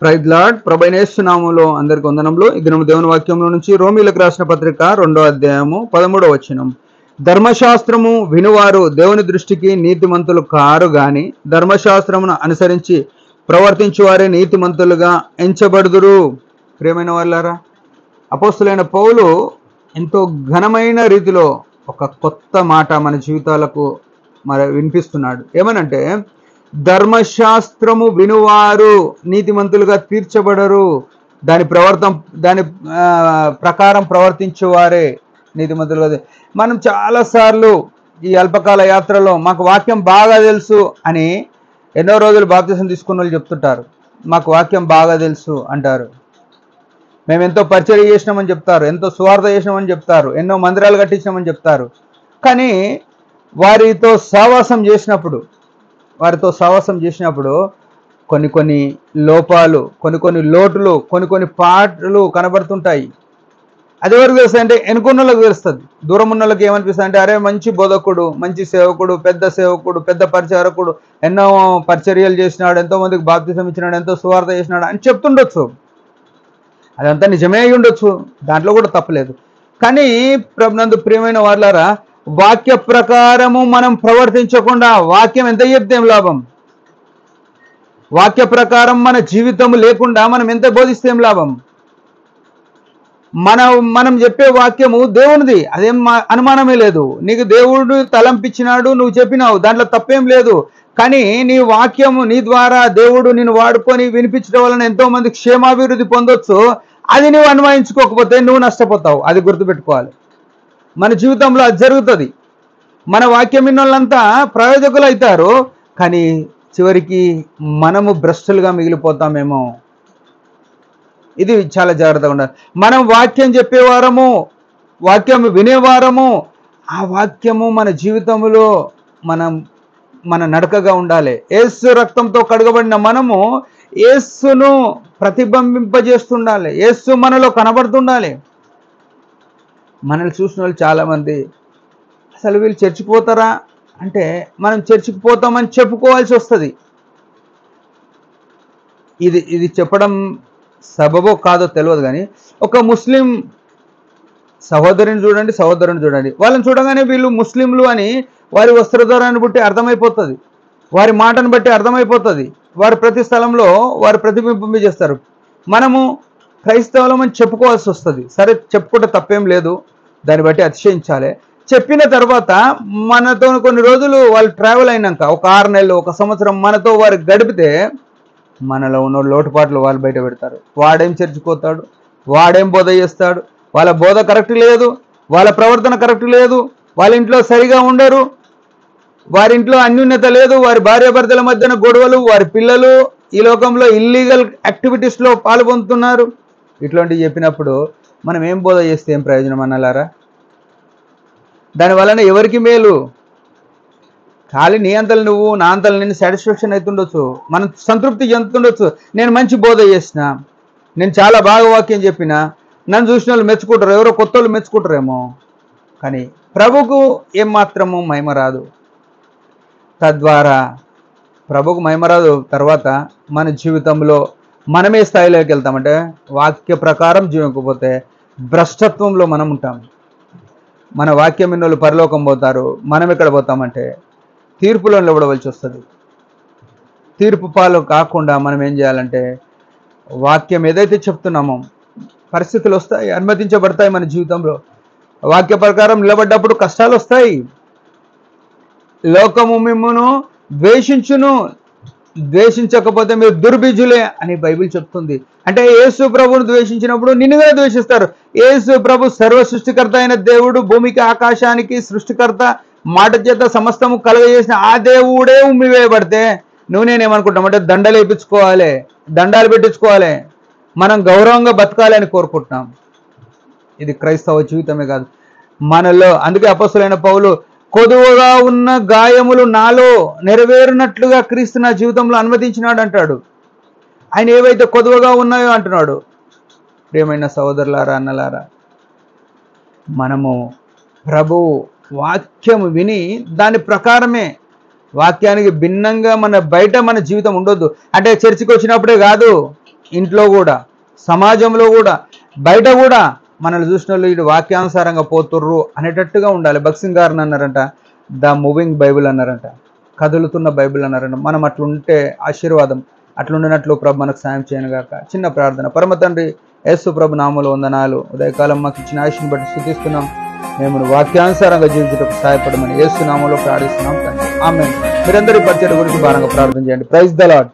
Praise lord. ప్రభువైన యేసు నామములో అందరికి వందనములు. ఈ దినము దేవుని వాక్యంలో నుంచి రోమీయులకు రాసిన పత్రిక 2వ అధ్యాయము 13వ వచనం. ధర్మశాస్త్రము వినువారు దేవుని దృష్టికి నీతిమంతులు కారు గాని ధర్మశాస్త్రమును అనుసరించి ప్రవర్తించువారే నీతిమంతులుగా ఎంచబడుదురు. ప్రియమైన వాళ్ళారా, అపోస్తులైన పౌలు ఎంతో ఘనమైన రీతిలో ఒక కొత్త మాట మన జీవితాలకు వినిపిస్తున్నాడు. ఏమనంటే, ధర్మశాస్త్రము వినువారు నీతిమంతులుగా తీర్చబడరు, దాని ప్రకారం ప్రవర్తించేవారే నీతిమంతులుగా. మనం చాలాసార్లు ఈ అల్పకాల యాత్రలో మాకు వాక్యం బాగా తెలుసు అని ఎన్నో రోజులు బాప్తిసం తీసుకున్న వాళ్ళు చెప్తుంటారు. మాకు వాక్యం బాగా తెలుసు అంటారు. మేము ఎంతో పరిచర్య చేసినామని చెప్తారు, ఎంతో సువార్త చేసినామని చెప్తారు, ఎన్నో మందిరాలు కట్టించినామని చెప్తారు. కానీ వారితో సహవాసం చేసినప్పుడు కొన్ని లోపాలు, కొన్ని లోటులు, కొన్ని పాటలు కనబడుతుంటాయి. అది ఎవరికి తెలుస్తుంది అంటే ఎన్నుకున్నోళ్ళకి తెలుస్తుంది. దూరం ఉన్న వాళ్ళకి ఏమనిపిస్తుంది అంటే, అరే మంచి బోధకుడు, మంచి సేవకుడు, పెద్ద పరిచారకుడు, ఎన్నో పరిచర్యలు చేసినాడు, ఎంతో మందికి బాప్తిసం ఇచ్చినాడు, ఎంతో సువార్త చేసినాడు అని చెప్తుండొచ్చు. అదంతా నిజమే అయి ఉండొచ్చు, దాంట్లో కూడా తప్పలేదు. కానీ ప్రభునందు ప్రియమైన వాళ్ళారా, వాక్య ప్రకారము మనం ప్రవర్తించకుండా వాక్యం ఎంత చెప్తే ఏం లాభం? వాక్య ప్రకారం మన జీవితం లేకుండా మనం ఎంత బోధిస్తే ఏం లాభం? మనం చెప్పే వాక్యము దేవునిది, అదేం అనుమానమే లేదు. నీకు దేవుడు తలంపించినాడు, నువ్వు చెప్పినావు, దాంట్లో తప్పేం లేదు. కానీ నీ వాక్యము, నీ ద్వారా దేవుడు నిన్ను వాడుకొని వినిపించడం వలన ఎంతో మంది క్షేమాభివృద్ధి పొందొచ్చు. అది నువ్వు అన్వయించుకోకపోతే నువ్వు నష్టపోతావు. అది గుర్తుపెట్టుకోవాలి. మన జీవితంలో అది జరుగుతుంది. మన వాక్యం విన్నోళ్ళంతా ప్రయోజకులు అవుతారు, కానీ చివరికి మనము భ్రష్టులుగా మిగిలిపోతామేమో. ఇది చాలా జాగ్రత్తగా ఉండాలి. మనం వాక్యం చెప్పేవారము, వాక్యం వినేవారము, ఆ వాక్యము మన జీవితంలో మన నడకగా ఉండాలి. యేసు రక్తంతో కడగబడిన మనము యేసును ప్రతిబింబింపజేస్తుండాలి. యేసు మనలో కనబడుతుండాలి. మనల్ని చూసిన వాళ్ళు చాలామంది, అసలు వీళ్ళు చర్చికి పోతారా అంటే, మనం చర్చికి పోతామని చెప్పుకోవాల్సి వస్తుంది. ఇది చెప్పడం సబబో కాదో తెలియదు, కానీ ఒక ముస్లిం సహోదరుని చూడండి, వాళ్ళని చూడగానే వీళ్ళు ముస్లింలు అని వారి వస్త్రధారాన్ని బట్టి అర్థమైపోతుంది, వారి మాటను బట్టి అర్థమైపోతుంది. వారు ప్రతి స్థలంలో వారు ప్రతిబింబం చేస్తారు. మనము క్రైస్తవులం అని చెప్పుకోవాల్సి వస్తుంది. సరే, చెప్పుకుంటే తప్పేం లేదు, దాన్ని బట్టి అతిశయించాలి. చెప్పిన తర్వాత మనతో కొన్ని రోజులు వాళ్ళు ట్రావెల్ అయినాక, ఒక 6 నెలలు, 1 సంవత్సరం మనతో వారు గడిపితే మనలో ఉన్న లోటుపాట్లు వాళ్ళు బయట పెడతారు. వాడేం చర్చిపోతాడు, వాడేం బోధ చేస్తాడు, వాళ్ళ బోధ కరెక్ట్ లేదు, వాళ్ళ ప్రవర్తన కరెక్ట్ లేదు, వాళ్ళ ఇంట్లో సరిగా ఉండరు, వారి ఇంట్లో అన్యోన్యత లేదు, వారి భార్యాభర్తల మధ్యన గొడవలు, వారి పిల్లలు ఈ లోకంలో ఇల్లీగల్ యాక్టివిటీస్లో పాల్గొంటున్నారు. ఇట్లాంటివి చెప్పినప్పుడు మనం ఏం బోధ చేస్తే ఏం ప్రయోజనం అన్నారా? దానివలన ఎవరికి మేలు? ఖాళీ నీ అంతలు నువ్వు, నా అంతలు నేను సాటిస్ఫాక్షన్ అవుతుండొచ్చు, మనం సంతృప్తి చెందుతుండొచ్చు. నేను మంచి బోధ చేసిన, నేను చాలా బాగా వాక్యం చెప్పిన, నన్ను చూసిన వాళ్ళు మెచ్చుకుంటారు, ఎవరో కొత్త వాళ్ళు మెచ్చుకుంటారేమో. కానీ ప్రభుకు ఏమాత్రము మహిమ రాదు. తద్వారా ప్రభుకు మహిమ రాదు. తర్వాత మన జీవితంలో మనమే స్థాయిలోకి వెళ్తామంటే, వాక్య ప్రకారం జీవించకపోతే భ్రష్టత్వంలో మనం ఉంటాం. మన వాక్యం విన్నోళ్ళు పరలోకం పోతారు, మనం ఎక్కడ పోతామంటే తీర్పులో నిలబడవలసి వస్తుంది. తీర్పు పాలు కాకుండా మనం ఏం చేయాలంటే, వాక్యం ఏదైతే చెప్తున్నామో, పరిస్థితులు వస్తాయి, అనుమతించబడతాయి మన జీవితంలో. వాక్య ప్రకారం నిలబడ్డప్పుడు కష్టాలు వస్తాయి. లోకము మిమ్మును ద్వేషించును, ద్వేషించకపోతే మీరు దుర్బీజులే అని బైబిల్ చెప్తుంది. అంటే యేసు ప్రభువును ద్వేషించినప్పుడు నిన్నుగా ద్వేషిస్తారు. యేసు ప్రభు సర్వ సృష్టికర్త అయిన దేవుడు, భూమికి ఆకాశానికి సృష్టికర్త, మాట చేత సమస్తము కలుగజేసిన ఆ దేవుడే ఉమ్మివేయబడితే నేనేమనుకుంటామంటే దండలు వేయించుకోవాలి, దండాలు పెట్టించుకోవాలి, మనం గౌరవంగా బతకాలి అని కోరుకుంటున్నాం. ఇది క్రైస్తవ జీవితమే కాదు మనలో. అందుకే అపొస్తలుడైన పౌలు, కొదువగా ఉన్న గాయములు నాలో నెరవేరినట్లుగా క్రీస్తు నా జీవితంలో అనుమతించినాడు అంటాడు. ఆయన ఏవైతే కొదువగా ఉన్నాయో అంటున్నాడు. ప్రియమైన సహోదరులారా, అన్నలారా, మనము ప్రభు వాక్యం విని దాని ప్రకారమే, వాక్యానికి భిన్నంగా మన జీవితం ఉండొద్దు. అంటే చర్చికి వచ్చినప్పుడే కాదు, ఇంట్లో కూడా, సమాజంలో కూడా, బయట కూడా మనల్ని చూసిన వాళ్ళు ఇటు వాక్యానుసారంగా పోతుర్రు అనేటట్టుగా ఉండాలి. భక్సింగ్ గారిని అన్నారంట ద మూవింగ్ బైబిల్ అన్నారంట, కదులుతున్న బైబిల్ అన్నారంట. మనం అట్లుంటే ఆశీర్వాదం. అట్లుండినట్లు ప్రభు మనకు సాయం చేయను గాక. చిన్న ప్రార్థన. పరమ తండ్రి యేసు ప్రభు నామములో వందనాలు. ఉదయకాలం మాకు ఇచ్చిన ఆయుష్ని బట్టి స్తుతిస్తున్నాం. మేము వాక్యానుసారంగా జీవించడానికి సహాయపడమని యేసు నామములో ప్రార్థిస్తున్నాం తండ్రి. ఆమేన్. మీరందరి పరిచర్య గురించి భారంగా ప్రార్థన చేయండి. Praise the lord.